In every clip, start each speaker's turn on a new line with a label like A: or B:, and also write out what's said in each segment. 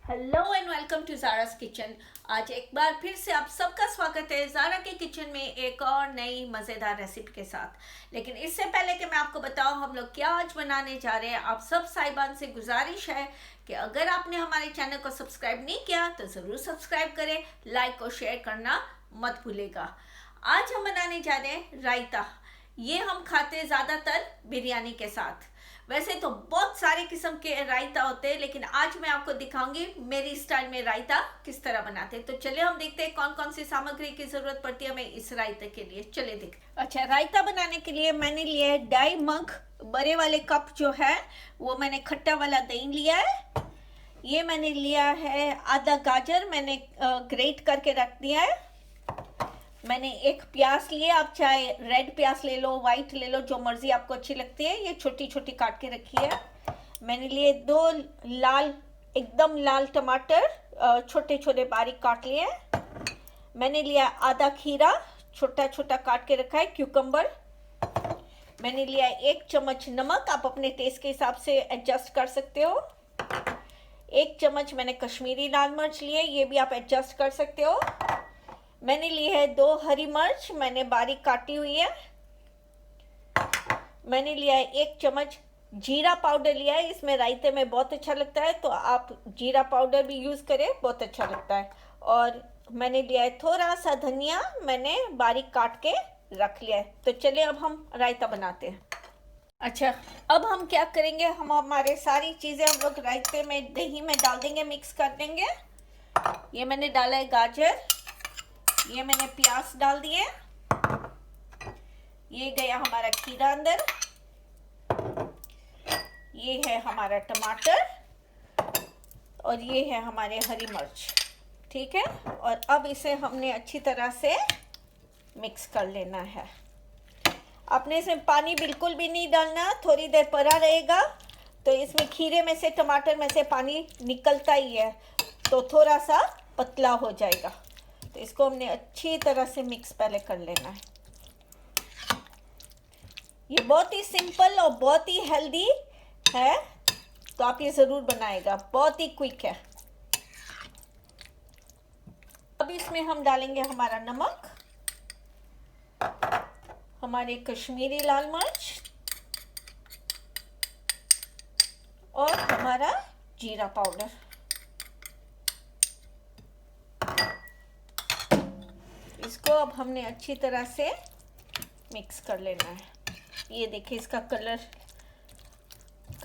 A: Hello and welcome to Zara's kitchen. आज एक बार फिर से आप सबका स्वागत है ज़ारा के किचन में एक और नई मज़ेदार रेसिपी के साथ। लेकिन इससे पहले कि मैं आपको बताऊं हम लोग क्या आज बनाने जा रहे हैं, आप सब साहिबान से गुजारिश है कि अगर आपने हमारे चैनल को सब्सक्राइब नहीं किया तो ज़रूर सब्सक्राइब करें, लाइक और शेयर करना मत भूलेगा। आज हम बनाने जा रहे हैं रायता। ये हम खाते हैं ज़्यादातर बिरयानी के साथ। वैसे तो बहुत सारे किस्म के रायता होते हैं, लेकिन आज मैं आपको दिखाऊंगी मेरी स्टाइल में रायता किस तरह बनाते हैं। तो चलिए हम देखते हैं कौन कौन सी सामग्री की जरूरत पड़ती है हमें इस रायते के लिए। चलिए देखते। अच्छा, रायता बनाने के लिए मैंने लिया है 2.5 मग, बड़े वाले कप जो है वो मैंने खट्टा वाला दही लिया है। ये मैंने लिया है आधा गाजर, मैंने ग्रेट करके रख दिया है। मैंने एक प्याज लिए, आप चाहे रेड प्याज ले लो, वाइट ले लो, जो मर्जी आपको अच्छी लगती है। ये छोटी छोटी काट के रखी है। मैंने लिए 2 लाल, एकदम लाल टमाटर, छोटे छोटे बारीक काट लिए। मैंने लिया आधा खीरा, छोटा छोटा काट के रखा है। क्यूकम्बर मैंने लिया 1 चम्मच नमक, आप अपने टेस्ट के हिसाब से एडजस्ट कर सकते हो। 1 चम्मच मैंने कश्मीरी लाल मिर्च लिए, ये भी आप एडजस्ट कर सकते हो। मैंने ली है 2 हरी मिर्च, मैंने बारीक काटी हुई है। मैंने लिया है 1 चम्मच जीरा पाउडर लिया है, इसमें रायते में बहुत अच्छा लगता है, तो आप जीरा पाउडर भी यूज़ करें, बहुत अच्छा लगता है। और मैंने लिया है थोड़ा सा धनिया, मैंने बारीक काट के रख लिया है। तो चलिए अब हम रायता बनाते हैं। अच्छा, अब हम क्या करेंगे, हम हमारे सारी चीज़ें हम लोग रायते में दही में डाल देंगे, मिक्स कर देंगे। ये मैंने डाला है गाजर, ये मैंने प्याज डाल दिए, ये गया हमारा खीरा अंदर, ये है हमारा टमाटर और ये है हमारे हरी मिर्च। ठीक है, और अब इसे हमने अच्छी तरह से मिक्स कर लेना है। आपने इसमें पानी बिल्कुल भी नहीं डालना, थोड़ी देर पड़ा रहेगा तो इसमें खीरे में से, टमाटर में से पानी निकलता ही है, तो थोड़ा सा पतला हो जाएगा। तो इसको हमने अच्छी तरह से मिक्स पहले कर लेना है। ये बहुत ही सिंपल और बहुत ही हेल्दी है, तो आप ये ज़रूर बनाएगा, बहुत ही क्विक है। अब इसमें हम डालेंगे हमारा नमक, हमारे कश्मीरी लाल मिर्च और हमारा जीरा पाउडर। इसको अब हमने अच्छी तरह से मिक्स कर लेना है। ये देखिए, इसका कलर,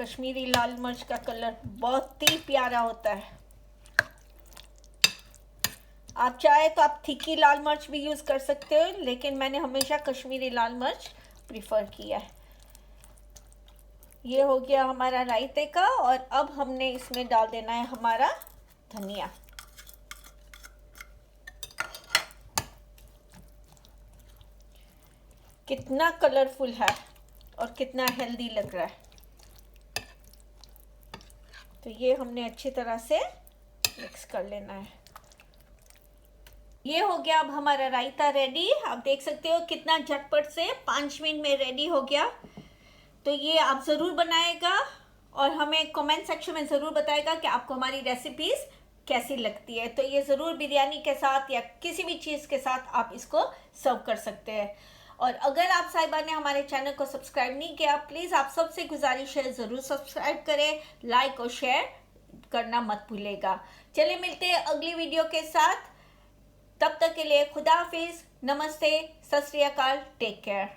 A: कश्मीरी लाल मिर्च का कलर बहुत ही प्यारा होता है। आप चाहे तो आप तीखी लाल मिर्च भी यूज़ कर सकते हो, लेकिन मैंने हमेशा कश्मीरी लाल मिर्च प्रीफर किया है। ये हो गया हमारा रायते का, और अब हमने इसमें डाल देना है हमारा धनिया। कितना कलरफुल है और कितना हेल्दी लग रहा है। तो ये हमने अच्छी तरह से मिक्स कर लेना है। ये हो गया अब हमारा रायता रेडी। आप देख सकते हो कितना झटपट से 5 मिनट में रेडी हो गया। तो ये आप ज़रूर बनाएगा और हमें कमेंट सेक्शन में ज़रूर बताएगा कि आपको हमारी रेसिपीज़ कैसी लगती है। तो ये ज़रूर बिरयानी के साथ या किसी भी चीज़ के साथ आप इसको सर्व कर सकते हैं। और अगर आप साहिबा ने हमारे चैनल को सब्सक्राइब नहीं किया, प्लीज़ आप सबसे गुजारिश है ज़रूर सब्सक्राइब करें, लाइक और शेयर करना मत भूलेगा। चलिए मिलते हैं अगली वीडियो के साथ, तब तक के लिए खुदा हाफिज़, नमस्ते, सत श्री अकाल, टेक केयर।